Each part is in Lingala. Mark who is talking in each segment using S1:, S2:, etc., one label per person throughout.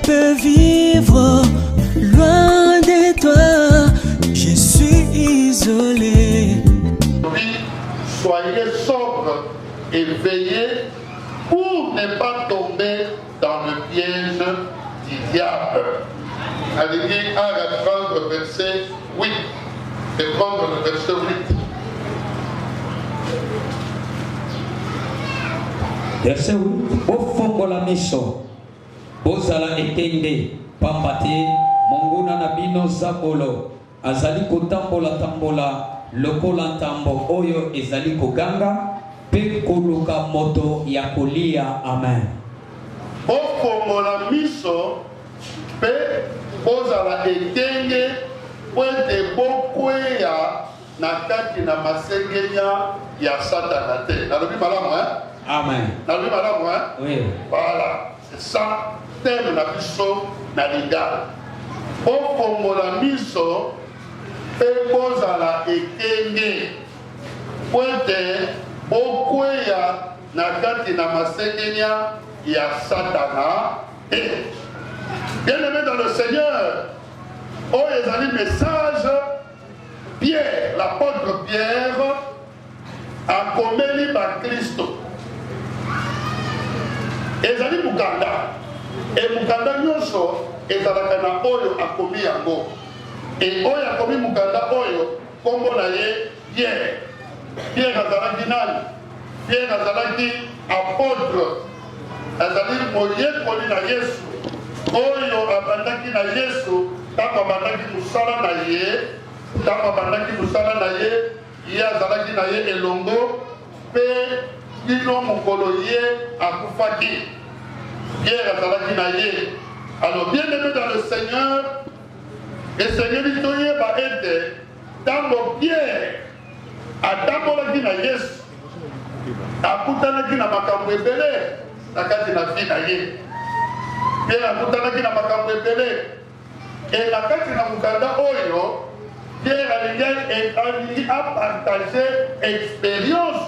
S1: peux vivre loin de toi, je suis isolé.
S2: Oui, soyez sobres et veillez pour ne pas tomber dans le piège du diable. Allez dire à reprendre le verset 8. Et prendre le verset 8.
S3: Verset 8. Bofongola miso. Bozala etende. Pambate. Monguna nabino zabolo. Azali kotambola tambola. Lokola tambo oyo ezali koganga. Pe koluka moto ya kolia. Amen.
S2: Bofongola miso. Pe bozala etende. Pointe bokweya na kati na masengenya ya Satana te. Nalobi malamu, hein?
S3: Amen.
S2: Nalobi malamu, hein?
S3: Oui.
S2: Voilà. C'est ça, thème na biso na linga. Ofongola miso pe bozala ekenge. Pointe bokweya na kati na masengenya ya Satana te. Bien-aimé dans le Seigneur, oh, ils ont dit message, Pierre, l'apôtre Pierre, a commis par Christ. Ils ont dit Mukanda. Et Mukanda Nyosho, ils ont dit Oyo a commis Yango. Et Oyo a commis Mukanda Oyo, comme on a dit Pierre. Pierre a dit Nani. Pierre a dit apôtre. Ils ont dit Moye Koli na Yesu. Oyo abandaki na Yesu. Tango bandaki musala na ye, tango bandaki musala na ye, ye azalaki na ye elongo, pe kino mokolo ye akufaki. Pierre azalaki na ye. Alors bien aimé dans le Seigneur, le Seigneur dit toye ba ete, tango Pierre atambolaki na Yesu, akutanaki na makambo ebele na kati na vie na ye. Pierre akutanaki na makambo ebele. Et la carte de Mukanda Oyo, Pierre a partagé expérience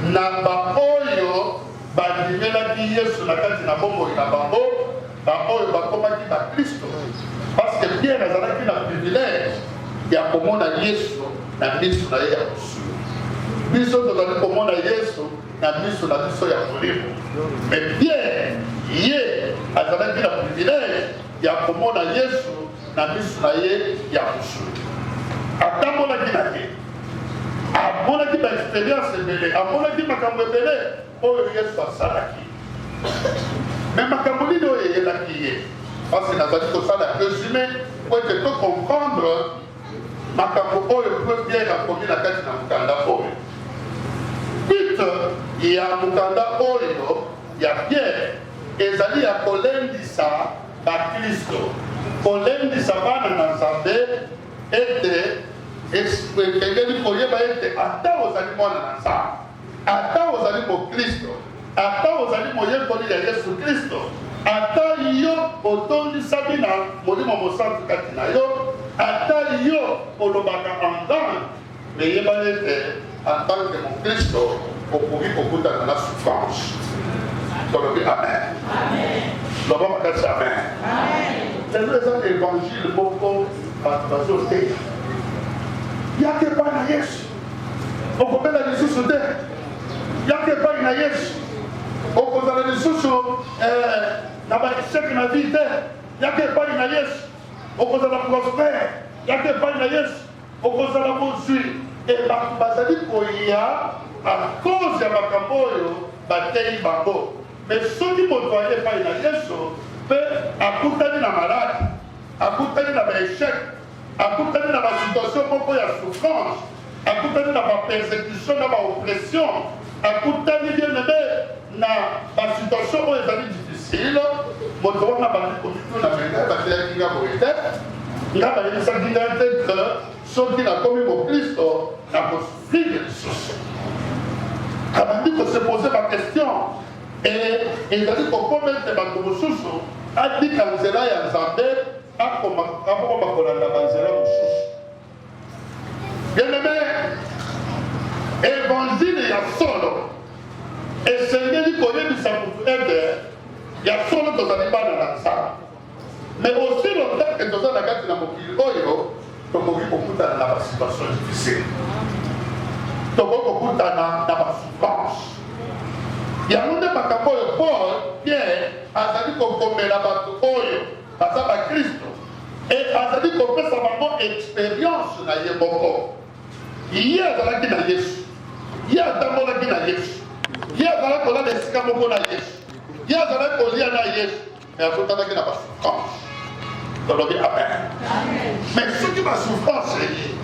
S2: na ba Oyo, bandimela ki Yesu na kati na bombo na bango, ba Oyo bakomaki ba Kristo. Parce que Pierre azalaki na privilège ya komona Yesu na miso na ye ya mosu. Biso tozali komona Yesu na miso na biso ya molimo. Mais Pierre, ye azalaki na privilège ya komona Yesu na miso na ye ya mosu. Atambolaki na ye, amonaki ba expérience ebele, amonaki makambo ebele oyo Yesu asalaki. Mais makambo nini oyo eyelaki ye? Parce que nazali kosala résumé po ete to comprendre makambo oyo po Pierre akomi na kati na mokanda oyo. But ya mokanda oyo ya Pierre ezali ya kolendisa bakristo, kolendisa bana na Nzambe ete ekengeli koyeba ete ata ozali mwana na Nzambe, ata ozali mokristo, ata ozali moyekoli ya Yesu Kristo, ata yo otondisami na Molimo Mosantu kati na yo, ata yo olobaka andane, meyeba ete en tant que mokristo okoki kokutana na souffrance. Tolobi amen. Amen. Loba makasi amen. Amen. Lelo eza évangile moko bazoteya. Yaka epai na Yesu. Okobela lisusu te. Yaka epai na Yesu. Okozala lisusu na baesheke na vie te. Yaka epai na Yesu. Okozala prospère. Yaka epai na Yesu. Okozala bozwi. Et bazali koya à cause ya makambo oyo bateyi bango. Mais soki moto aye epai na Yesu mpe akutani na maladi, akutani na baéchec, akutani na basituation moko ya souffrance, akutani na bapersécution na baoppression, akutani bien aimé na basituation oyo ezali difficile, moto wana bandi komituna mengai bateyaki nga boye te, nga bayebisaki nga te ke soki nakomi mokristo nakosufrire lisusu. Abandi kosepose baquestion et ezali kokomete bato mosusu adika nzela ya Nzambe akoma kolanda banzela mosusu. Bien-aimé, évangile ya solo esengeli koyebisa motu ete ya solo tozali bana na nzambe. Mais aussi longtemps que toza na kati na mokili oyo tokoki kokutana na basituation difficile, tokoki kokutana na basouffrance. yango nde makambo oyo Paul Pierre azali kokomela bato oyo baza bakristo et azali kopesa bango expérience na ye moko. Ye azalaki na Yesu, ye atambolaki na Yesu, ye azalaki kolala esika moko na Yesu, ye azalaki kolia na Yesu, mais azotanaki na basouffrance. tolobi amen. Mais soki basouffrance eyi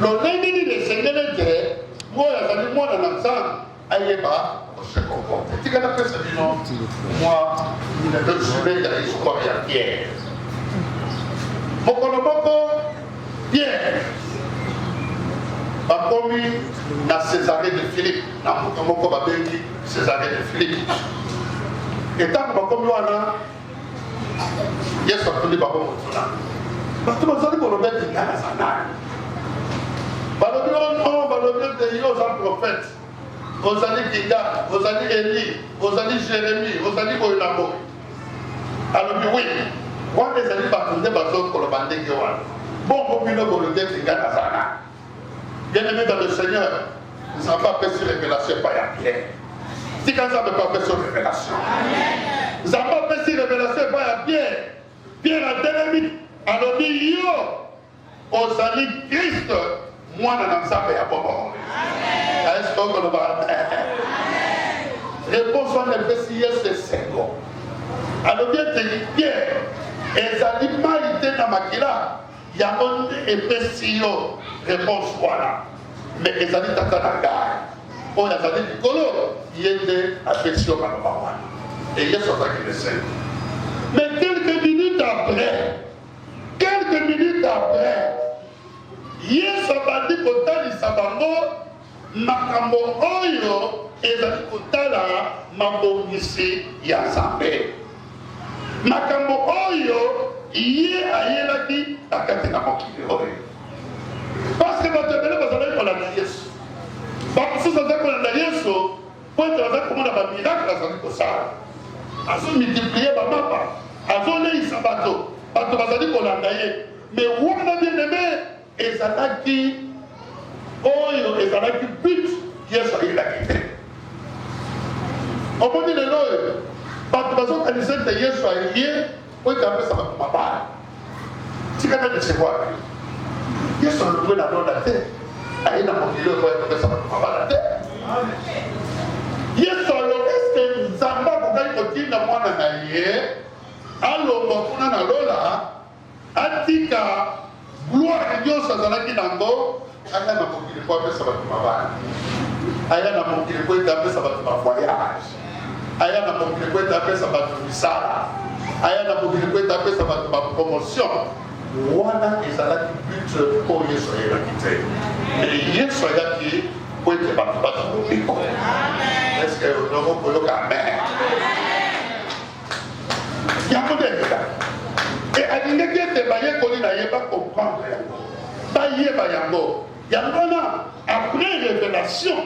S2: lolenge nini esengeli ete oyo azali mwana na nzambe ayeba se comporte. Tikana pesa bino moi le journée ya histoire ya Pierre. Mokolo moko Pierre bakomi na Césarée de Philippe, na moto moko babengi Césarée de Philippe. Etango bakomi wana Yesu atundi bango motuna. Bato bazali koloba ete ngai naza nani. Balobi ono balobi ete yo oza prophète. Ozali Giga, ozali Eli, ozali Jérémie, ozali boye na boye. Alobi oui, wana ezali bato nde bazokoloba ndenge wana. Bongo bino bolobi ete ngai naza nani. Bien-aimé dans le Seigneur, nous n'avons pas fait révélation par Pierre. Si quand ça ne peut pas faire révélation. Nous n'avons pas fait révélation par Pierre. Pierre a délémé. Alors dit yo, ozali Christ, moi dans l'ensemble ya bobo. Est-ce qu'on va réponse on est fait si c'est second. Alors bien Pierre, ezali malité na makila. Yango epesi yo réponse wana mais ezali tata na ngai oyo azali likolo ye nde apesi yo maloba wana et Yesu azalaki le Seigneur. Mais quelques minutes après Yesu abandi kotalisa bango makambo oyo ezali kotala mabongisi ya Nzambe, makambo oyo ye ayelaki akati na mokili oyo. Parce que bato ebele bazalaki kolanda Yesu, bamosusu azali kolanda Yesu po ete bazali komona bamiracle azali kosala, azomultiplie bamapa, azoleisa bato bazali kolanda ye. Mais wana bien-aimé ezalaki oyo ezalaki but Yesu ayelaki te. Omoni lelo oyo bato bazokanisa ete Yesu aye oyo apesa bato mabaya. Tika na desevoir Yesu alongwe na londa te aye na mokili oyo apesa bato mabaya te. Yesu alonga eske Nzambe akokaki kotinda mwana na ye alongwa kuna na lola atika gloire nyonso azalaki nango aya na mokili po apesa bato mabaya, aya na mokili po ete apesa bato bavoyage, aya na mokili po ete apesa bato misala, aya na mokili po ete apesa bato bapromotion. Wana ezalaki but po Yesu ayelaki te. Mais Yesu ayaki po ete bato bazalobiko. Est-ce que nous koyoka amen? Yango nde ezalaki. Et alingaki ete bayekoli na ye bacomprendre yango, bayeba yango. Yango wana après révélation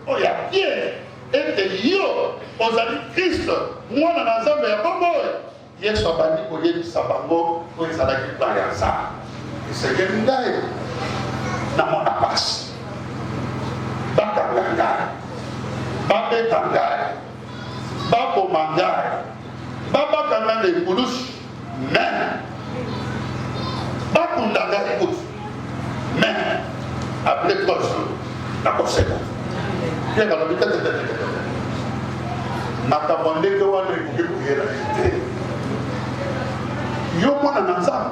S2: oyo ya Pierre ete yo ozali Christ mwana na Nzambe ya bongo oyo, Yesu abandi koyebisa bango oyo ezalaki plan ya Nzambe. Esengeli ngai na mona pasi bakanga ngai, babeta ngai, baboma ngai, babaka ngai na ekulusu, mais bakunda ngai kutu, mais après 3 jours nakoseka. Pierre alobi te makambo ndenge wana ekoki koyela te yo mwana na Nzambe.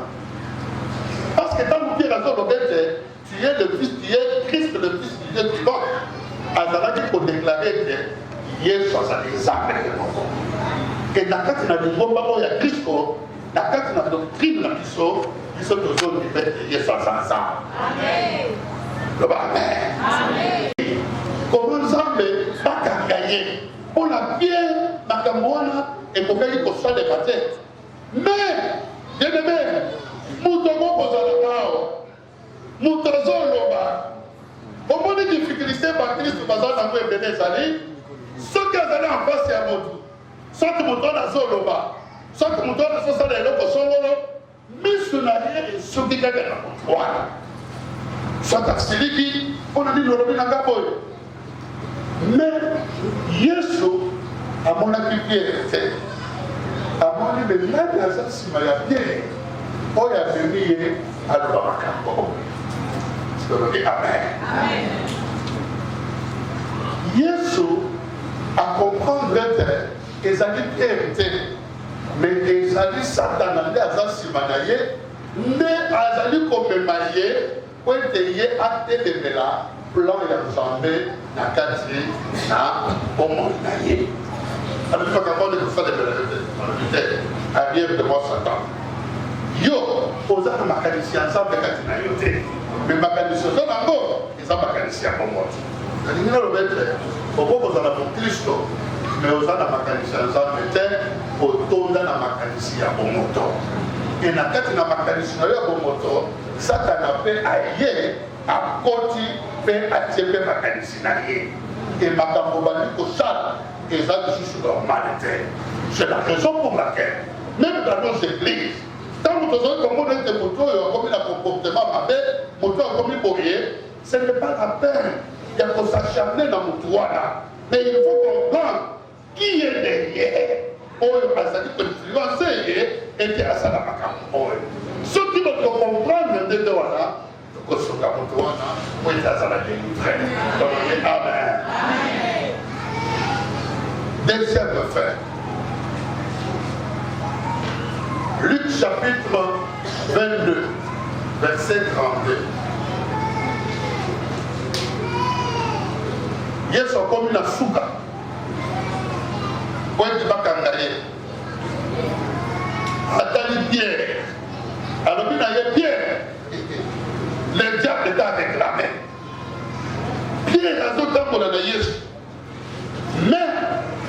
S2: Parce que tant que Pierre azoloba ete tu es le fils, tu es Christ, le fils du Dieu vivant, azalaki kodéclare ete Yesu azali Nzambe moko. Et na kati na lingomba oyo ya Kristo, na kati na doctrine na biso tozondima ete Yesu aza Nzambe. Amen. Loba amen. Amen. Komo Nzambe bakanga ye mpona Pierre makambo wana ekokaki kosalema te. Mais bien-aimé, moto moko ozalaka awa, moto azoloba omoni difficulté bakristo baza nango ebele ezali soki azali en face ya motu, soki moto wana azoloba, soki moto wana azosala eloko songolo miso na ye soki kaka na moto wana soki asiliki mpona nini olobi na nga boye. Mais Yesu amonaki Pierre te amoni me nani aza nsima ya Pierre oyo amemi ye aloba makambo tolobi amen. Yesu akomprendre te ezali Pierre te mais ezali Satana nde aza nsima na ye nde azali komema ye po ete ye atelemela plan ya Nzambe na kati na bomoi na ye. Alors quand on fait des arrière de moi Satan. Yo, oza na makanisi ensemble kati na yo te. Mais makanisi zo nango eza makanisi ya bomoi. Ndingi na lobetre oboko za na Kristo mais oza na makanisi ensemble te otonda na makanisi ya bomoto. Et na kati na makanisi na yo bomoto Satana pe aye akoti pe atie pe makanisi na ye. Et makambo bali kosala ezali sous normalité. C'est la raison pour laquelle même dans nos églises tant que nous avons comme on comme un comportement mabe moto comme boye ce n'est pas la peine il y a qu'on s'acharner dans motoana mais il faut comprendre qui est derrière oyo azali influencer ye ete asala makambo oyo soki bato comprendre ndenge wana tokosoka moto wana po ete azala délivré. Amen. Deuxième fait. Luc chapitre 22, verset 32. Yesu akomi na suka. Po ete bakanga ye. Atali Pierre. Alobi na ye Pierre. Le diable t'a réclamé. Pierre azotambola na Yesu. Mais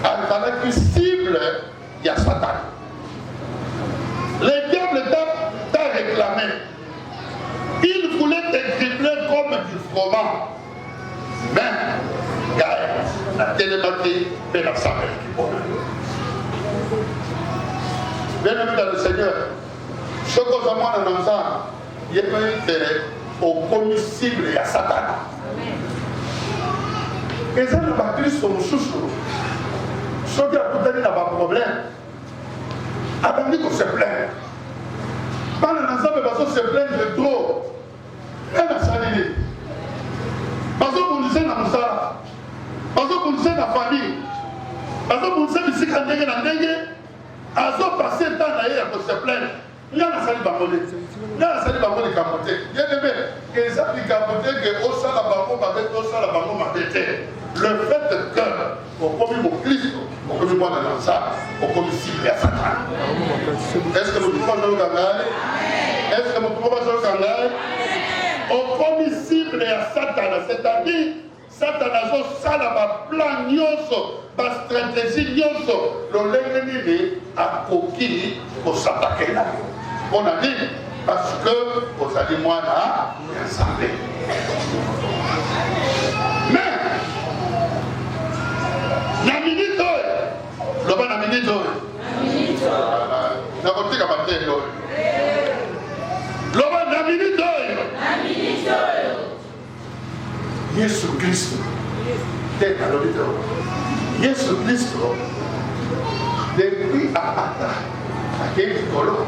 S2: azalaki cible ya Satan. Le diable t'a réclamé. Il voulait te dribbler comme du froment. Mais la télématique et la saveur qui bonne. Bien-aimé dans le Seigneur, ce que nous avons dans nos âmes, il est au commiscible à Satan. Et ça ne va plus sur le chouchou. Ce qui a tout donné n'a pas de problème. Attendez qu'on se plaigne. Pas l'ensemble parce qu'on se plaigne de trop. Elle a salé. Parce qu'on disait dans le sala. Parce qu'on disait dans la famille. Parce qu'on disait ici quand on est dans le nègre. Azo passé le temps d'ailleurs pour se plaindre. Il y a la salle bambole. Il y a la salle bambole capoté. Il y a des bébés. Et ça, il capoté que au sala bambole m'avait au sala bambole m'avait. Le fait que, au premier mot Christ, au premier mot dans ça, au premier cible à Satan. Est-ce que nous pouvons faire le canal? Est-ce que nous pouvons faire le canal? Au premier cible à Satan, c'est-à-dire Satan a zo sala ba plan nyonso, ba stratégie nyonso, le lengeni a koki pour s'attaquer là. On a dit parce que vous allez moi là, ensemble. Mais na minute oyo, loba na minute oyo. Na kotika matendo. Loba na minute oyo. Na minute oyo. Yesu Kristo teka lobito Yesu Kristo depuis apata akeli kolo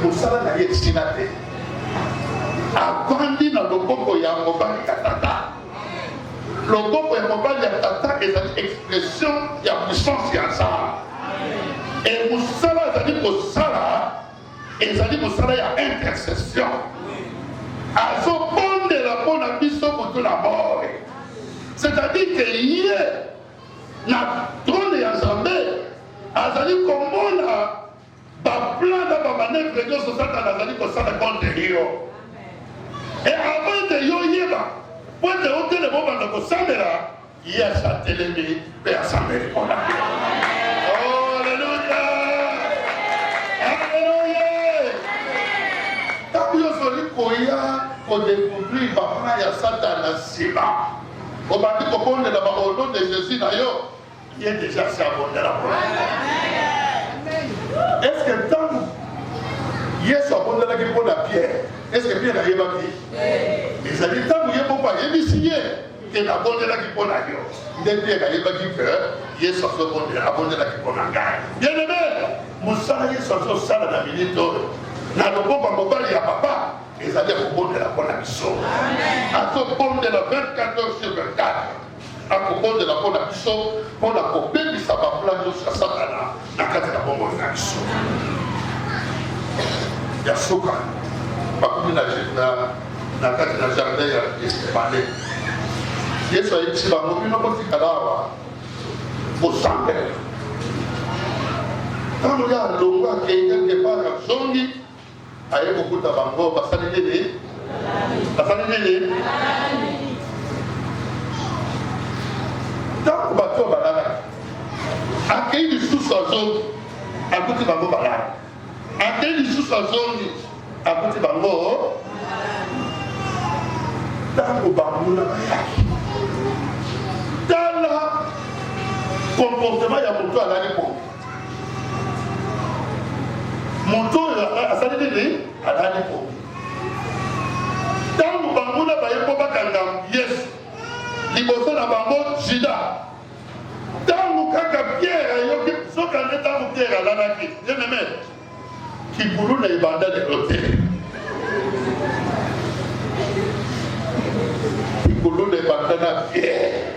S2: musala na ye sinate avandi na loboko ya mobali ya tata. Loboko ya mobali ya tata ezali expression ya puissance ya nzambe et musala ezali kosala ezali mosala ya intercession azobondela mpona biso moto na mort. C'est-à-dire que ye na trône ya nzambe azali komona baplan na bamanevre nyonso Satana azali kosala contre yo. Et avant de yo yeba po ete otele bobanda kosambela ye asatelemi mpe asambeli mpona yo. Oh, alleluya! Alleluya! Ntango nyonso oli koya kodécouvrir baplan ya Satana nsima obandi kobondela au nom de Jésus na yo ye déjà si abondela mpona yo. Est-ce que tant Yesu abondelaki mpona Pierre, est-ce que Pierre ayebaki? ezali ntango ye moko ayebisi ye ke nabondelaki mpona yo nde Pierre ayebaki ke Yesu abondelaki mpona ngai. Bien aimé, mosala Yesu azosala na minute oyo na loboko mobali ya papa ezali akobondela mpona biso, azobondela 24 heures sur 24, akobondela mpona biso mpona kobebisa baplan nyonso ya satana na kati na bomoi na biso ya suka bakomi na kati na jardin ya Gethsemane. Yesu ayebisi bango bino botikala awa bosambela. Ntango ya alongo akei quelque part azongi aye kokuta bango basali nini? Ntango bato balalaki akei lisusu azongi akuti bango balala, akei lisusu azongi akuti bango. Ntango bamuna bayaki tala comportement ya moto alali po moto asali nini alali po. Ntango bamuna baye po bakanga Yesu liboso na bango Juda, ntango kaka Pierre ayoki soka nde ntango Pierre alalaki bien-aimé kibulu na ebanda lelo te, kibulu na ebanda na Pierre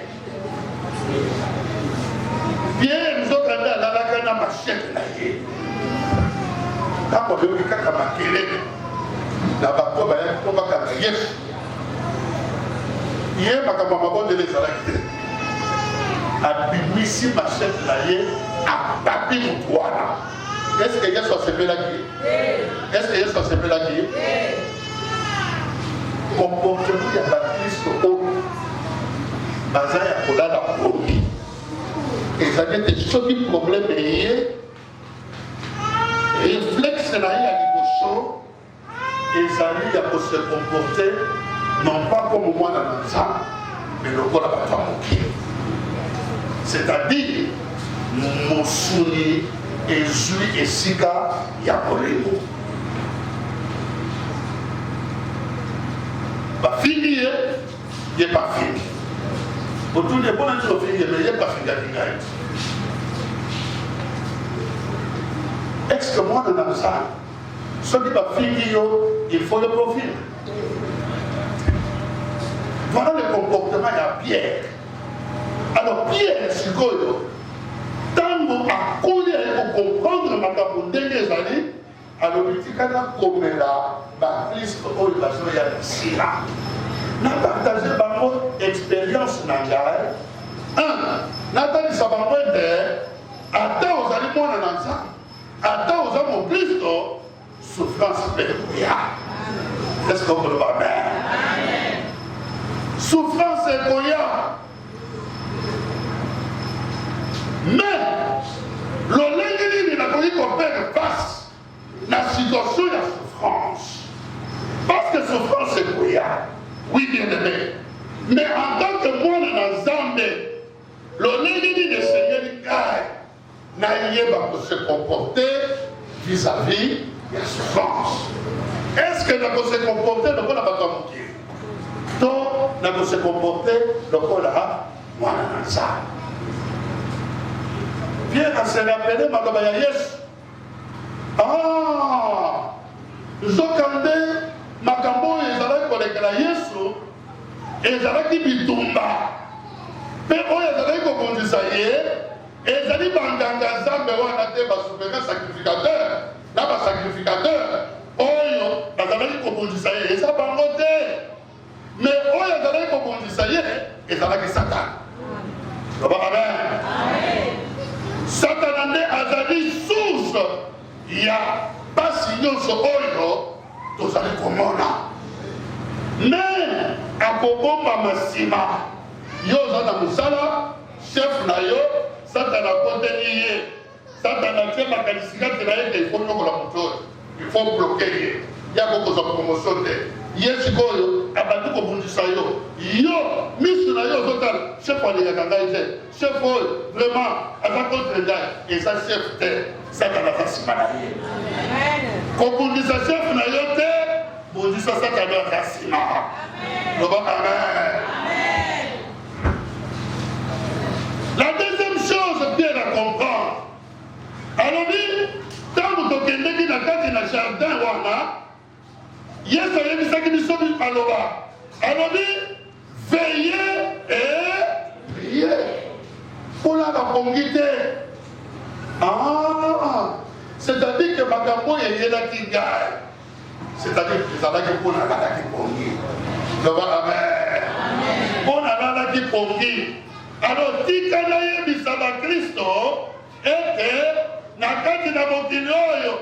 S2: nzoka nde alalaka na machete na ye. Ntango ayoki kaka makelele na bato bayaki po bakanga Yesu, ye makambo ya mabondele ezalaki te, abimisi machete na ye akapi motu wana. Est-ce que Yesu asepelaki? Est-ce que Yesu asepelaki? Comportement ya bakristo oyo baza ya kolala pongi ezali ete soki problème eye réflexe na ye ya liboso ezali ya kose comporter non pas comme mwana na nzambe mais lokola bato ya mokili, c'est-à-dire mosuni ezwi esika ya bolingo. Bafingi ye bafingi botunde mpona nti ofingi me ye bafingaki ngai. Est-ce que mwana na nzambe soki bafingi yo il faut le profil? Voilà le comportement ya Pierre. Alors Pierre sikoyo ntango akoli comprendre makambo ndenge ezali alobi tikana komela bakristo oyo bazoya misila na partage bango expérience na ngai. Natalisa bango ete ata ozali mwana na nzambe, ata oza mokristo, souffrance mpe ekoya. Est-ce que okoloba amen? Souffrance ekoya, mais lolenge nini nakoki kopere face na situation ya souffrance? Parce que souffrance ekoya, oui bien-aimé, mais en tant que mwana na nzambe lolenge nini esengeli ngai nayeba kose comporter vis-à-vis ya souffrance. Est-ce que nakose comporter lokola bato ya mokili to nakose comporter lokola mwana na nzambe? Pierre a se rappelé maloba ya Yesu. Nzokande makambo oyo ezalaki kolekela Yesu ezalaki bitumba mpe oyo ezalaki kobundisa ye ezali banganga nzambe wana te basupeka sacrificateur na basacrificateur oyo bazalaki kobundisa ye eza bango te, mais oyo ezalaki kobundisa ye ezalaki Satana. Amen. Satana nde azali source ya pasi nyonso oyo tozali komona, mais akobomba masima yo oza na mosala chef na yo Satana akoteli ye, Satana tie makanisi kati na ye te ifo nyokola moto oyo, ifo bloke ye ya kokozwa promotion te. Ye sikoyo abandi kobundisa yo yo misu na yo ozotala chef alingaka ngai te chef oyo vraiment aza contre ngai eza chef te satana aza nsima na ye kobundisa chef na yo te bundisa satana aza nsima loba amen. La deuxième chose bien à comprendre, alors tant que tu es dans le jardin, Yesu ayebisaki biso aloba alobi veillez et priez mpona bakongi te. C'est-à-dire que makambo eyelaki ngai, c'est-à-dire ezalaki mpona alalaki pongi loba amen mpona alalaki pongi. Alors tika nayebisa bakristo ete na kati na mokili oyo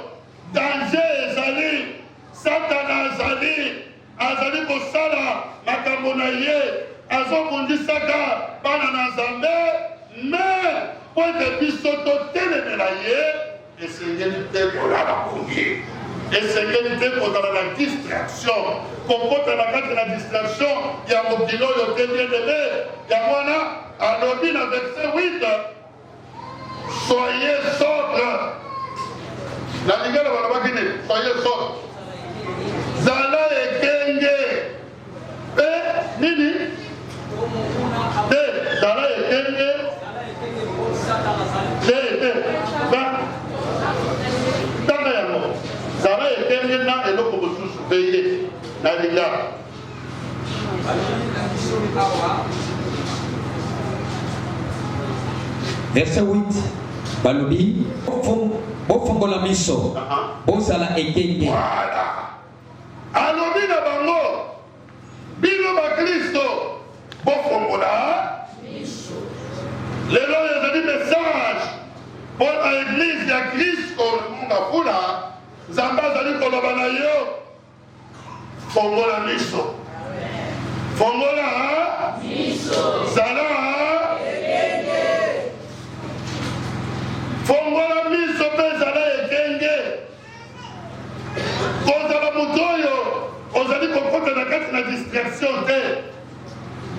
S2: danger ezali, satana azali kosala makambo na ye, azobundisaka bana na nzambe, mais po ete biso totelemela ye esengeli te kolala kongi, esengeli te kozala na distraction, kokota na kati na distraction ya mokili oyo te bien-aimé. Yango wana alobi na verset 8, soyez sobre. Na lingala balobaki nini? Soyez sobre. Zala ekenge. Nini? Zala ekenge. Tanga yango. Zala ekenge na eloko mosusu peye na lingala.
S3: Verset 8, balobi bofongola miso bozala ekenge.
S2: Voilà. Alobi na bango bino bakristo bofongola miso. Lelo ezali message pour l'église ya Kristo munga fula nzambe azali koloba na yo fongola miso. Fongola miso. Zala ekenge. Fongola miso pe zala ekenge. Kozala moto oyo ozali kokota na kati na distraction te.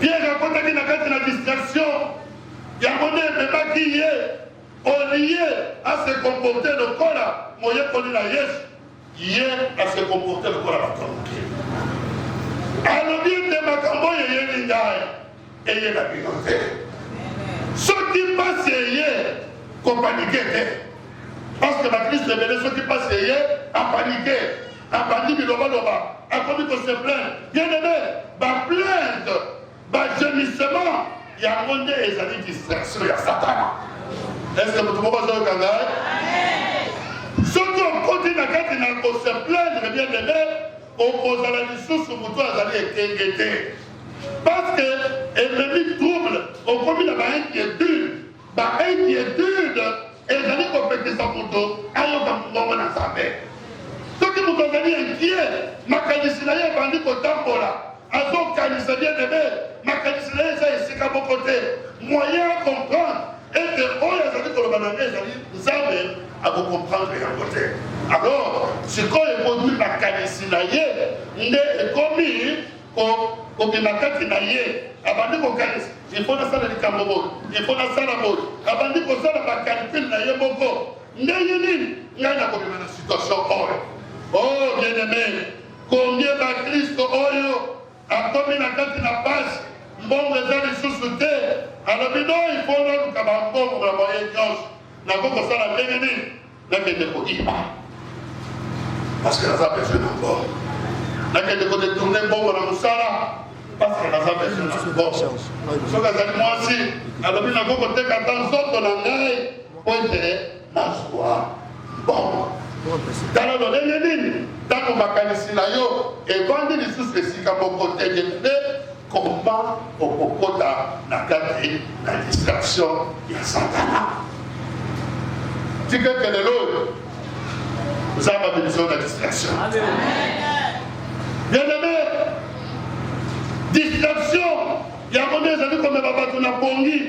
S2: Pierre akotaki na kati na distraction yango nde ememaki ye olie à se comporter lokola moyekoli na Yesu, ye à se comporter lokola bato ya moke. alobi ete makambo oyo eyeli ngai eyela bino te. Soki mpasi eye kopanike te, parce que bakristo ebele soki mpasi eye apanike, abandi bilobaloba, akomi kose plaindre. Bien-aimé, baplainte, bagémissement yango nde ezali distraction ya satana. Est-ce que moto moko azoyoka ngai? Soki okoti na kati na kose plaindre, bien-aimé, okozala lisusu moto azali ekenge te, parce que ememi trouble okomi na bainquiétude ezali kopekisa moto ayoka mongongo na nzambe. Soki moto azali inquiet, makanisi na ye ebandi kotambola, azokanisa bien-aimé, makanisi na ye eza esika moko te. Moyen à comprendre ete oyo azali koloba na ngai ezali nzambe akokomprendre yango te. Alors sikoyo ekodwi makanisi na ye nde ekomi kobima kati na ye, abandi kokanisa il faut nasala likambo boyo, il faut nasala boyo, abandi kosala bakalcule na ye moko ndenge nini ngai nakobima na situation oyo. Oh bien-aimé, combien bakristo oyo akomi na kati na pasi mbongo eza lisusu te, alobi no il faut noluka bambongo na moye nyonso nakokosala ndenge nini nakende koyiba, parce que naza besoin na mbongo, nakende kodetourne mbongo na mosala parce que naza besoin na mbongo. Soki azali mwasi alobi nakokoteka ta nzoto na ngai po ete nazwa mbongo. Tala lolenge nini ntango makanisi na yo evandi lisusu esika moko te nde koma okokota na kati na distraction ya satana. Tika kelelo oyo nzambe abimiso na distraction. Bien-aimé, distraction yango nde ezali komema bato na pongi.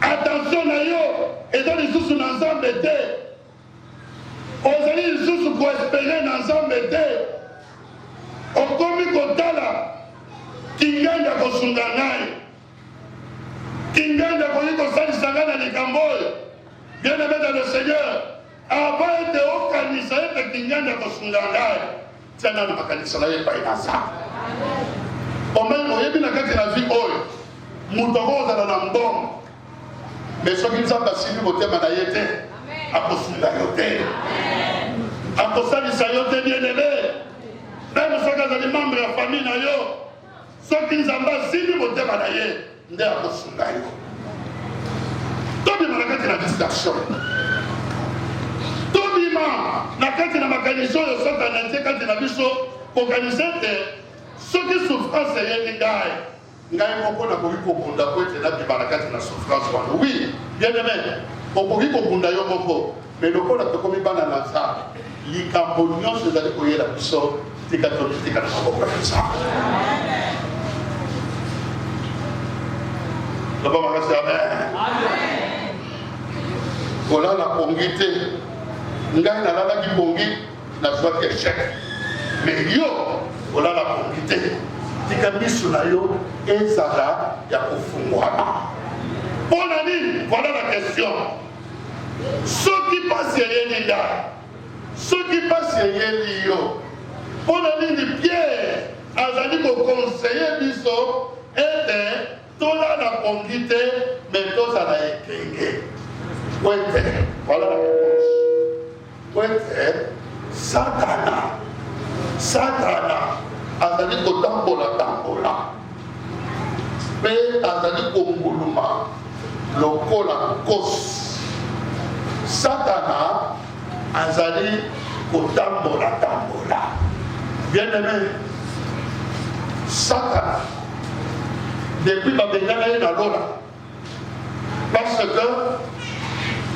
S2: Attention na yo eza lisusu na nzambe te, ozali lisusu koespere na nzambe te, okomi kotala kinganda kosunga ngai, kinganda koyi kosalisa ngai na likambo oyo. Bien aimé dans le Seigneur, avant ete okanisa ete kinganda kosunga ngai, tia nano makanisa na ye epai na Nzambe. Omoi oyebi na kati na vie oyo moto akozala na mbongo, mais soki Nzambe asimbi motema na ye te, akosunga yo te, akosalisa yo te bien aimé. Même soki azali membre ya famille na yo, soki Nzambe asimbi motema na ye nde akosunga yo. Tobima na kati na distraction, tobima na kati na makanisi oyo Satana atie kati na biso kokanisa ete soki souffrance eyebi ngai moko nakoki kobunda po ete nabima na kati na souffrance wana. Oui, bien aimé, okoki kobunda yo moko, mais lokola tokomi bana na Nzambe, likambo nyonso ezali koyela biso tika na maboko ya Nzambe. Loba makasi amen. Kolala pongi te, ngai nalalaki pongi nazwaki échec, mais yo kolala pongi te, tika miso na yo ezala ya kofungwana. Mpona nini? Voilà la question. Soki pasi eyeli ngai, soki pasi eyeli yo, mpona nini Pierre azali kokonseye biso ete tolala pongi te, mais tozala ekenge? Wete, voilà la réponse. Wete, Satana azali kotambola pe azali kombuluma lokola kosi. Satana azali kotambola. Bien aimé, Satana depuis babengana ye na lola, parce que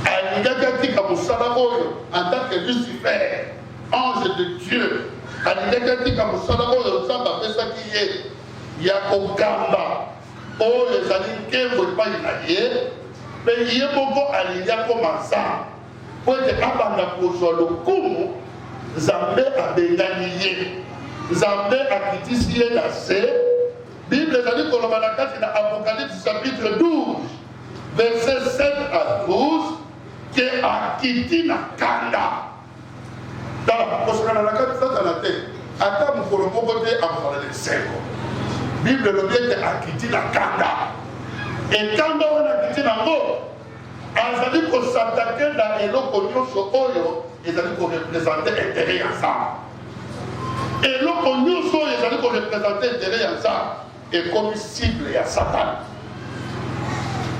S2: alingaki atika mosala oyo en tant que Lucifer, ange de Dieu, alingaki atika mosala oyo Nzambe apesaki ye ya kogamba oyo ezali nkembo epai na ye, mpe ye moko alingi akoma Nzambe po ete abanda kozwa lokumu. Nzambe abengani ye, Nzambe akitisi ye na se. Bible ezali koloba na kati na Apocalypse chapitre 12 verset 7 à 12 ke akiti na kanda. Tala kosana na kati Satana te, ata mokolo moko te akozala na esengo. Bible elobi ete akiti na kanda. Ekanda wana akiti nango azali kosatake na eloko nyonso oyo ezali korepresente intere ya Nzambe. Eloko nyonso oyo ezali korepresente intere ya Nzambe ekomi cible ya Satana.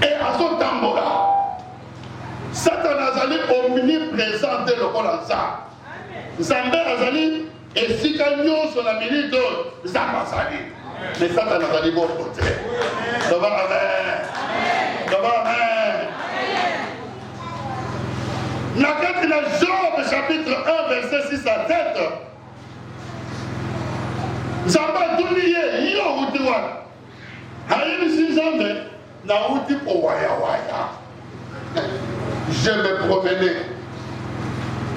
S2: E azotambola. Satana azali omniprésent te lokola Nzambe. Nzambe azali esika nyonso na minute oyo Nzambe azali. Mais Satana azali bongo te. Loba amen. Loba amen. Na kati na Job chapitre 1 verset 6 à 7, Nzambe atuni ye yo uti wana. Ayebisi Nzambe na uti kowayawaya. Je me promenais.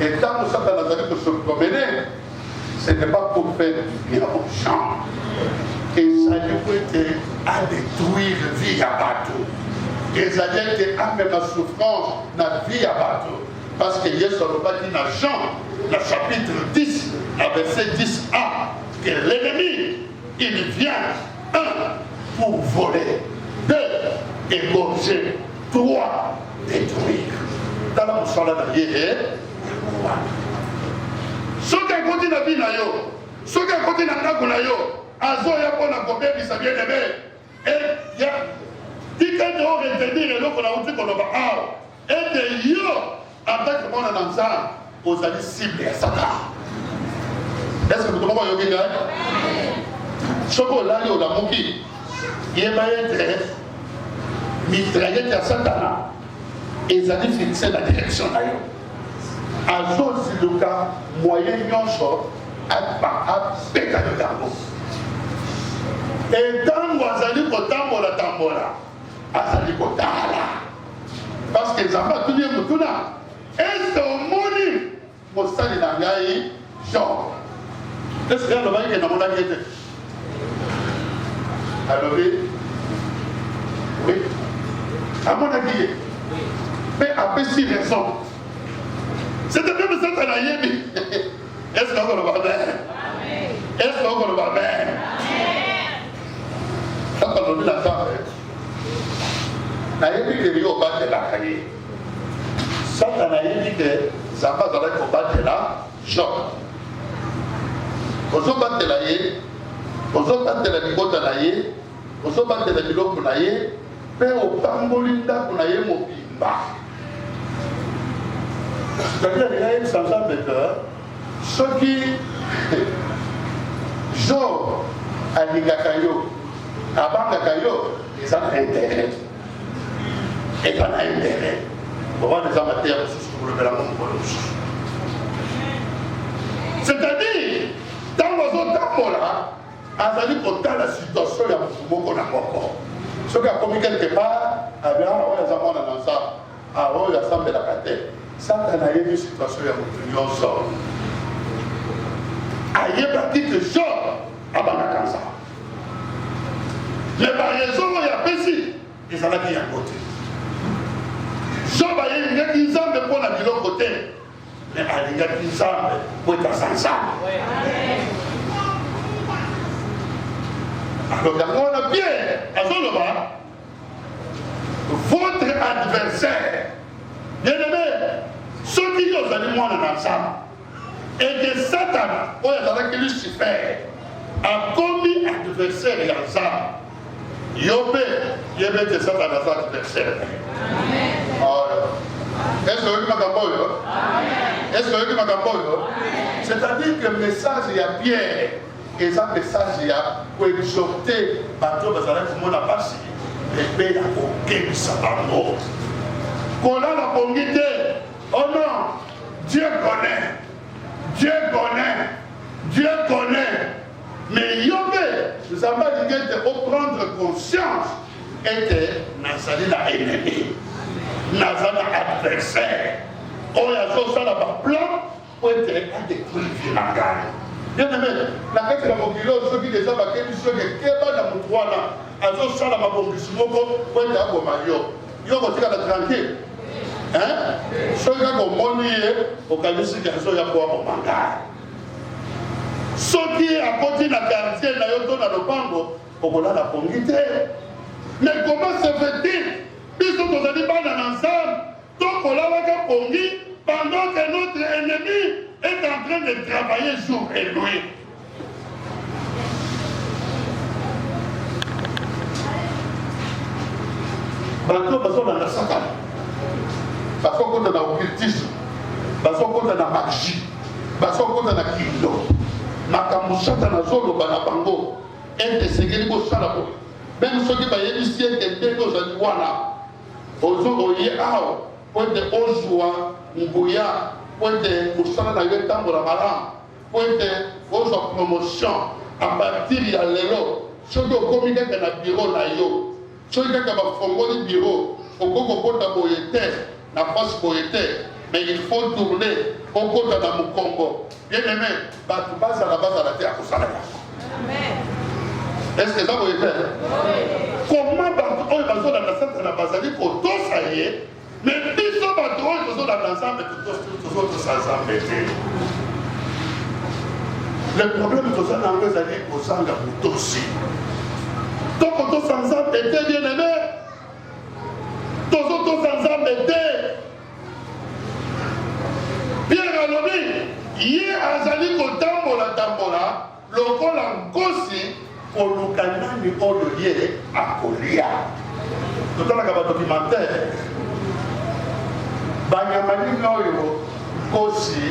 S2: Et tant que Satan a dit que se promener, ce n'est pas pour faire du bien aux gens. Et ça lui était à détruire vie à bateau. Et ça lui était à mettre la souffrance dans la vie à bateau. Parce que Jésus a dit dans Jean, le chapitre 10, à verset 10a, que l'ennemi, il vient, 1, pour voler, 2, égorger, 3, détruire. Dans la moussala d'ailleurs, soki akoti na vie na yo, soki akoti na ndako na yo, azoya mpona kobebisa bien aimé, tika ete oretenir eloko na uti koloba awa ete yo atake mwana na Nzambe ozali cible ya Satana. Est-ce que moto moko ayoki ngai? Soki olali olamuki yeba ete mitraillette ya Satana ezali fixe na direction na yo. Azoziluka moyen nyonso abeka yo yango. Etango azali kotambola azali kotala. Parce que Nzambe atuni ye motuna, est-ce omoni mosali na ngai Job? Est-ce que le mari est dans mon assiette? Alors oui. À mon avis, mais après 6 raisons. C'était même ça, ça n'a rien dit. Est-ce qu'on va bien? Est-ce qu'on va bien? Ça, on dit la femme. N'a dit que Rio bat de la cahier. Ça, n'a rien dit que ça va dans le combat de la Job. Ozo bat de la ye, ozo bat de la bigota na ye, ozo bat de la biloko na ye, pe opamboli ndako na ye mobimba. C'est-à-dire qu'il y a une sensation de cœur, ce qui Job a dit Gakayo, avant Gakayo, ils ont intérêt. Et on a intérêt. Pour voir des amateurs pour le mélange pour le souffle. C'est-à-dire, dans le temps-là, azali kota la situation ya moko na moko. Ce qui a commis quelque part, on a zamona dans ça, on a semblé la carte. Ça n'a eu une situation ya moko sort. Aïe parti que Job a banaka ça. Mais par raison il y a pessi, et ça va qui à côté. Job a eu une exemple pour la de l'autre côté. Mais à l'égalisation, pour être ensemble. Alors, on a bien, à ce moment, votre adversaire, bien aimé, ceux qui ont allé moi ensemble, et que Satan, où il y a Lucifer, a commis adversaire et ensemble, Yobé, que Satan a adversaire. Est-ce que vous Est-ce que vous c'est-à-dire que le message, il y a Pierre, et ça, le message, il y a pour exhorter, bateau, parce que tout le monde a passé, et puis il y a aucun sabango. Qu'on a la bonité, oh non, Dieu connaît, Dieu connaît, Dieu connaît. Mais Yobé, nous avons dit qu'il faut prendre conscience, était Nazaré la ennemi. Nazana adversaire. On a fait ça là-bas plan pour être un détruit la gagne. Bien aimé, la carte de la mobilité, ceux qui déjà va qu'elle soit que Keba na Moutouana, a fait ça là-bas pour être un Mario. Yo va dire la tranquille. Hein? Ceux qui ont monnaie, au cas où c'est qu'ils sont là pour un manga. Ceux qui à côté de la quartier, na yoto na lopango, pour la pongité. Mais comment se fait-il? Puisque nous allons pas ensemble, donc on l'a pongi pendant que notre ennemi est en train de travailler jour et nuit. Bateau, parce qu'on a la Satan, parce qu'on a l'occultisme, parce qu'on a la magie, parce qu'on a la kindo, Makamusata na zolo banabango, et de segeli bo salabo. Même ceux qui baillent du ciel, qui étaient aux Aniwana. Ozoye ao pointe ozwa nguya pointe musala na yo tambo la malam pointe ozwa promotion à partir ya lelo soki okomi kaka na bureau na yo soki kaka bafongoli bureau okoko kota boye te na face boye te mais il faut tourner okota na mokongo bien aimé bato bazala te ya kosala yango. Est-ce que ça vous est fait? Comment on dans l'ensemble de la basali pour tous ça y est, mais puis ça va tous dans l'ensemble de tous ensemble. Le problème de ça dans les années au sang de aussi. Donc tous ensemble étaient bien aimés. Tous ensemble étaient. Pierre Alobi, hier Azali Kotambola, le col en Kossi. Olukanani Oloye Akolia. Tout à l'heure, documentaire. Banyamani Noyo, Kossi,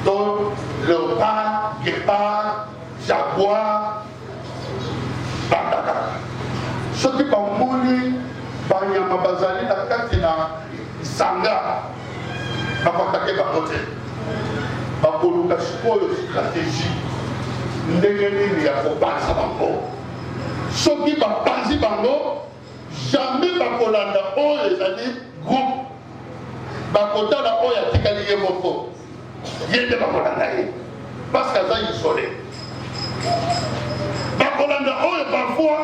S2: Don, Léopard, Guépard, Jaguar, Bandaka. Ce qui va mourir, Banyamabazali, la Katina, Sanga, Bapatake Barote, Bapolukashiko, stratégie. Ndenge nini ya kobanza bango soki bapanzi bango jamais bakolanda oyo ezali groupe bakotala oyo atikali ye moko ye nde bakolanda ye parce que aza isolé bakolanda oyo parfois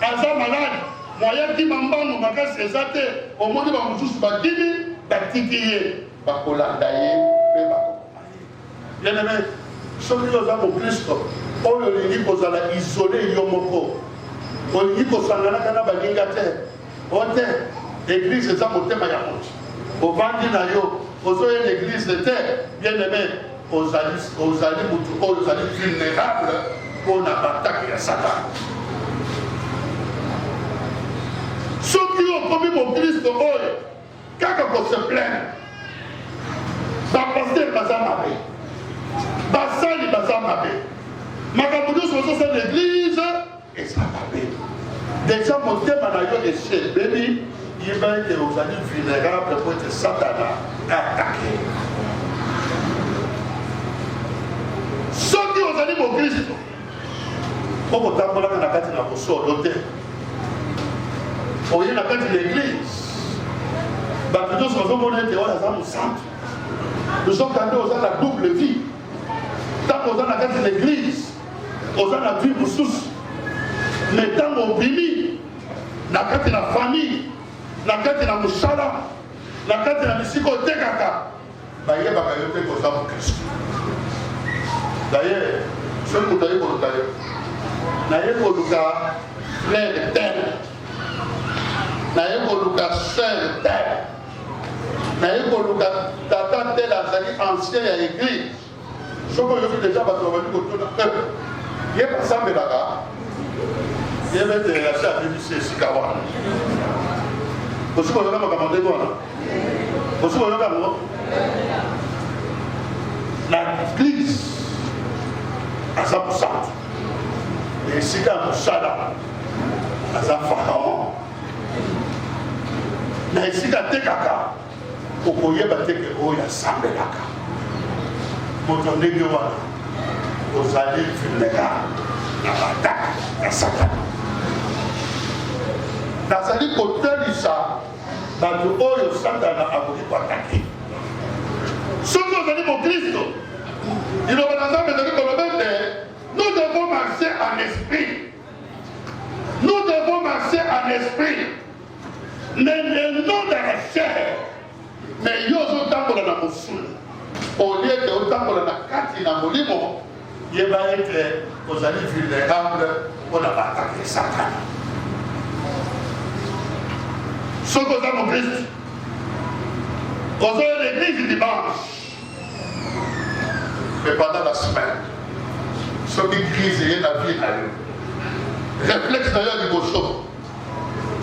S2: aza malade moyen kima mbangu makasi eza te omoni bamosusu bakimi batiki ye bakolanda ye mpe bakokoma ye bien-aimé soki oza mokristo oyo olingi kozala isole yo moko olingi kosanganaka na baninga te o te eglize eza motema ya moto ovandi na yo ozoyena eglize te bien-aimé ozali mutu oyo ozali vulnérable mpona bataki ya satana soki okomi mokristo oyo kaka kose plaindre bapaster baza mabe basali baza mabe makambo nyonso ozosala l'église eza mabe deja motema na yo esebeli yeba ete ozali vulnérable po ete satana atake soki ozali mokristo okotambolaka na kati na bosolo te oye na kati l'église bato nyonso bazomona ete oyo aza mosantu ozokande oza na double vie ntango oza na kati l'église oza na vie mosusu me ntango obimi na kati na famille na kati na mosala na kati na bisika otekaka bayebaka yo te koza mokristo d'ailleurs soki moto aye koluka yo naye koluka frère tel naye koluka sœur tel naye koluka tata tel azali ancien ya église soki oyoki deja bato babali kotuna ye basambelaka yebe ete ase abebisi esika wana osi koyoka makambo ndenge wana osi koyoka yango na église aza mosantu esika ya mosala aza pharaon na esika tekaka okoyeba teke oyo asambelaka moto ndenge wana ozali vulnérable na bataka ya satana nazali kotalisa bato oyo satana akoki koatake soki ozali mokristo liloba na nzambe ezali koloba ete nous devons marcher en esprit nous devons marcher en esprit mais non dans la chair mais yo ozotambola na mosulu olie ete otambola na kati na molimo yeba ete ozali vulnérable mpona baatake satana soki oza mokristo ozoya l'église dimanche mais pendant la semaine soki crise eye na vie na yo réflexe na yo ya liboso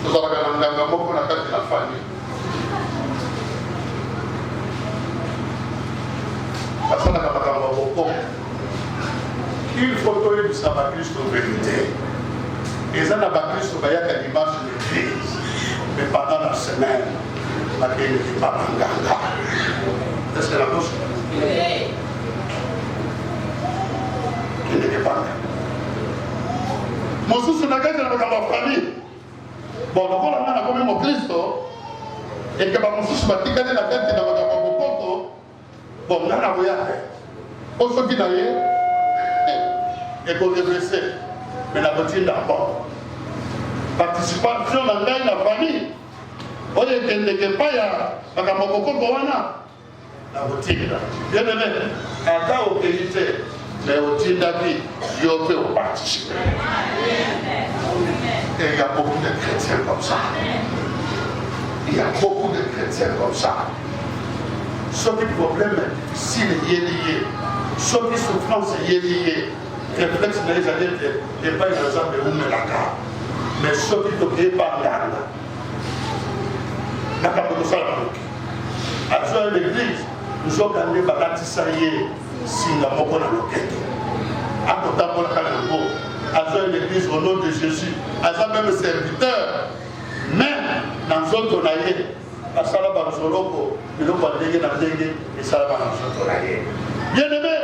S2: tozalaka na nganga moko na kati na famille basalaka makambo ya bokoko il faut toyebisa bakristo vérité eza na bakristo bayaka dimanche l'église mais pendant la semaine bakendeki pa banganga est-ce que la bouche kendeki banga mosusu na kati na makambo ya famille bon lokola nga nakomi mokristo eke bamosusu batikali na kati na makambo ya bokoko bon nga na koya te po soki na ye ekoregrese me na kotinda bon participation na ngai na famille oyo ekendeke epai ya makambo bokoko wana na kotinda bien-aimé ata okei te mais otindaki yo mpe oparticipe. Et il y a beaucoup de chrétiens comme ça. Il y a beaucoup de chrétiens comme ça. Ce qui problème est difficile est lié. Ce qui souffrance est lié. Réflexe dans les années de pas une raison de où me la carte. Mais ce qui te crée pas garde. La carte de ça la à sur l'église, nous avons gagné Bakati Saye, Singamoko na Loketo. À côté de la Kalambo, à sur l'église au nom de Jésus, à ça même serviteur, même dans notre naïe, à Salaba Soloko, nous avons gagné dans Dengue et Salaba dans naïe. Bien aimé,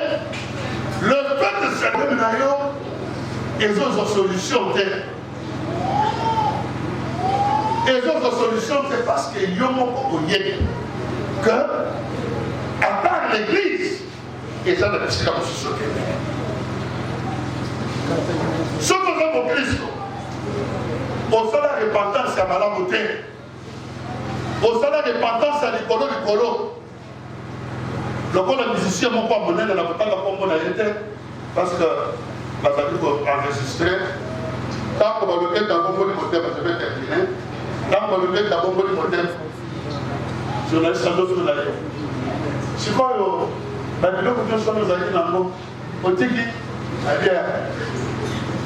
S2: le fait de servir naïo, ils ont une solution. Et l'autre solution, c'est parce qu'il y a que, à part l'église, ils ont des psychologues sociaux. Ce que vous avez au Christ, au sein de la repentance à malamu te, au sein de la repentance à l'écolo, le musicien m'a pas amené dans la bataille comme on a été, parce que bah, ça dit qu'on enregistrer. Tant qu'on va le mettre dans le bon modèle, je vais terminer. Tant qu'on va le mettre dans le bon modèle, journaliste à d'autres là. Si quoi, la vidéo que nous sommes allés dans le monde, au Tiki, eh bien,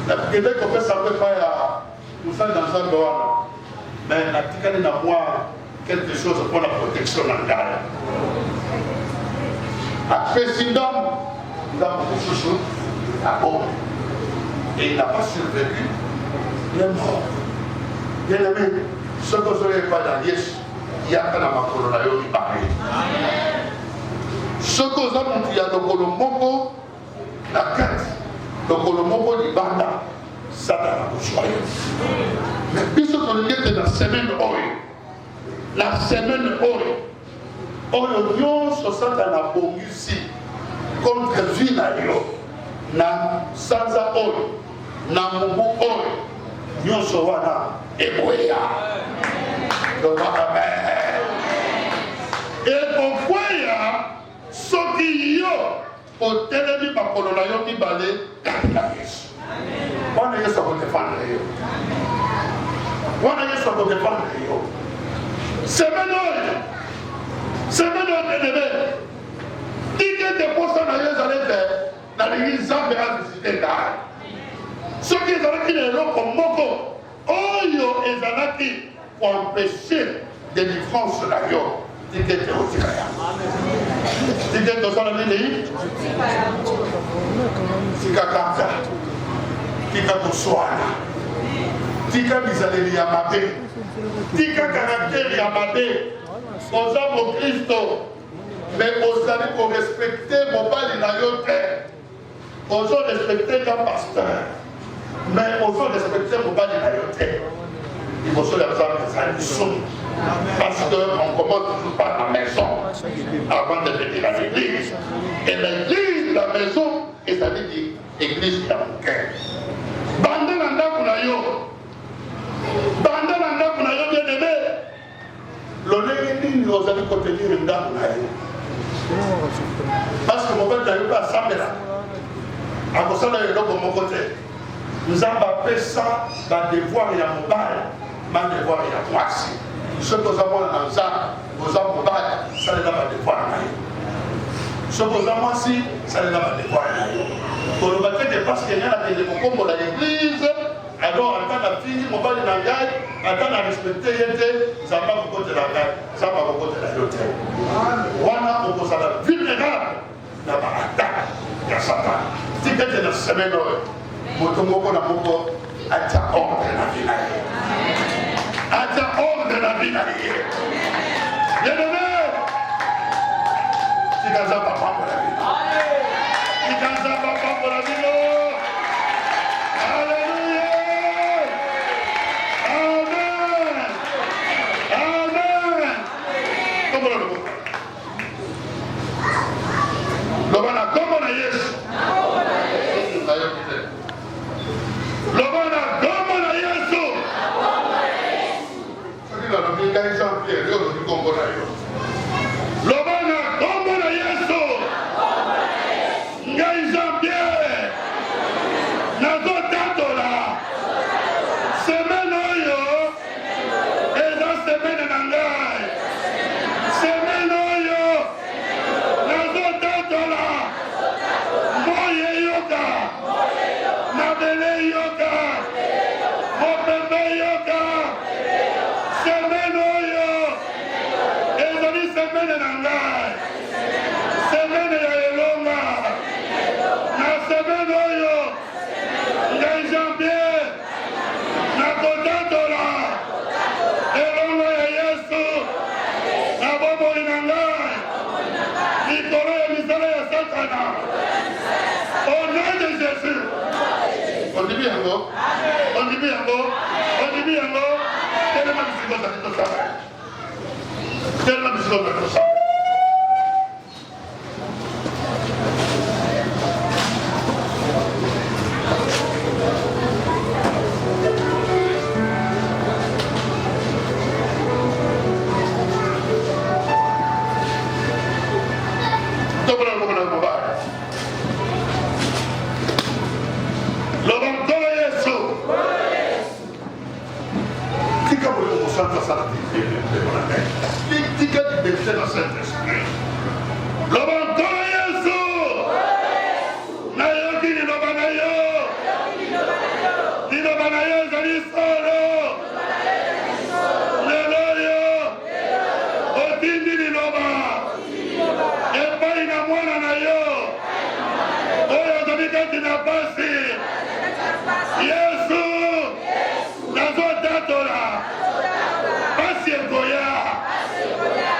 S2: la vidéo qu'on fait savoir pas à Moussa dans un doigt, mais la Tika n'a pas quelque chose pour la protection mentale. Après président, il a beaucoup de choses à bord. Et il n'a pas survécu, il est mort. Bien aimé, ce que vous n'avez pas dans l'Ies, il y a un Makolonayo qui parle. Ce que vous avez dit, il y a le Kolomoko, la carte, le Kolomoko du Banda, ça va vous choisir. Mais puisque on est dans la semaine oil, la semaine oil, on se sent dans la bombe ici, contre Vinayo, na Sansa oil, na Mubu oil, nous sommes là, et Boya. Et pourquoi ce qui y a au télévis par Colonel qui balait la Yesu. On est ça pour défendre. On est ça pour défendre. C'est maintenant. C'est maintenant que qui est déposé dans les allées dans l'église Zambé à visiter là. Ceux qui sont qui ne l'ont comme Moko, Oyo et Zanaki pour empêcher des différences là. Tika te otika ya. Tika to sana nini? Tika kaka. Tika kuswana. Tika bizaleli ya mabe. Tika karakteri ya mabe. Oza mo Kristo. Mais osali ko respecter mobali na yo te. Ozo respecter un pasteur. Mais ozo respecter mobali na yo te. Il faut se faire des sons. Parce qu'on commence toujours par la maison avant de venir à l'église. Et l'église, la maison, et ça veut dire l'église dans mon cœur. Bandana Kunayo, Bandana Kunayo bien aimé. L'honneur nous allons contenir une dame. Parce que mon père n'a eu pas ça, mais là. À cause de l'eau de mon côté, nous avons appelé ça dans devoir et à mon bail, ma devoir et à moi aussi. Ce que nous avons dans ça, nous avons ça les a devoir. Ce que nous avons ici, ça les a devoir. Pour le matin, parce qu'il y a des démocrates dans l'église, alors en tant que fille, mon père est dans la gaille, en tant que respecté, ça va vous côté de la gaille, ça va vous côté de la hôtel. Voilà, on peut s'en vulnérable. Il y a pas d'attaque, il y a Satan. Si quelqu'un est dans ce semaine, Motomoko na moko, a été ordre de la vie. A été ordre de la vie. Bien aimé, si quelqu'un n'a pas pour la vie. Si quelqu'un n'a pas pour la vie. Alléluia. Amen. Amen. Comment le mot? Lobana, comment la Yesu? Lobana, comment la Yesu? Jean-Pierre, Lobana, comment la Yesu? Ngai Jean-Pierre, nazo tatola. Semaine oyo, eza semaine na ngai. Semaine oyo, nazo tatola. Moye yoka, nabele yoka, mopembe yoka. Semaine oyo, ezali semaine na ngai. Semaine ya elonga. Na semaine oyo, ngai Jean-Pierre, nakotatola elonga ya Yesu na bomoi na ngai likolo ya misala ya Satana. Au nom de Jésus. On dit bien yango? On dit bien yango? On dit bien yango? Tellement difficile à tout ça. Tellement difficile à tout ça. baptisé dans Saint-Esprit. Loba nkolo Yesu. Nayoki liloba na yo. Liloba na yo ezali solo. Lelo yo. Otindi liloba. Epai na mwana na yo. Oyo ozali kati na pasi. Yesu. Nazotatola. Pasi ekoya.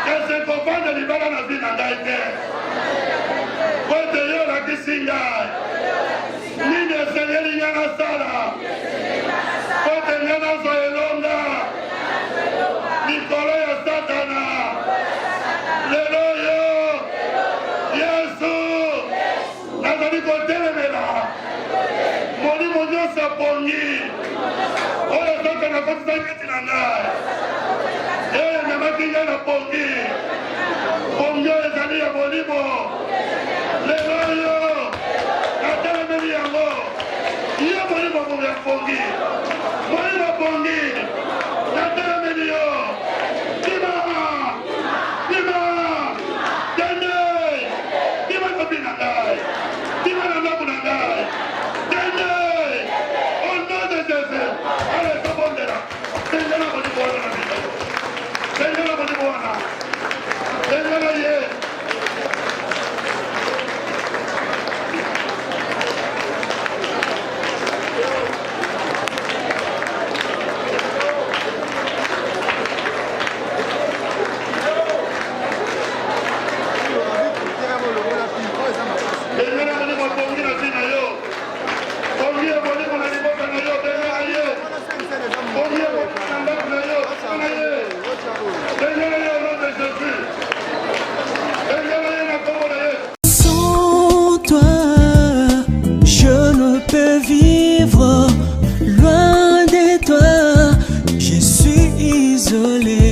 S2: Kasi ekofanda libala na zina ngai te. Kote yo lakisi ngai. Nini esengeli nga nasala. Kote nga nazo elonga. Likolo ya Satana. Lelo yo. Yesu. Nazali kotelemela. Molimo nyonso apongi. Oyo Satana kotisa kiti na ngai. Eyo nyamaki nga na pongi. Pongi oyo ezali ya molimo. Lelo yo. Natelemeli yango. Yo molimo ya pongi. Molimo pongi. Natelemeli yo. Dima. Dima. Dende. Dima kopi na ngai. Dima na ndaku na ngai. Dende. Au nom de Jésus. Allez, tobondela. Dende na molimo wana na bino. Dende na molimo wana. Dende na ye.
S1: Sans toi, je ne peux vivre loin de toi. Je suis isolé.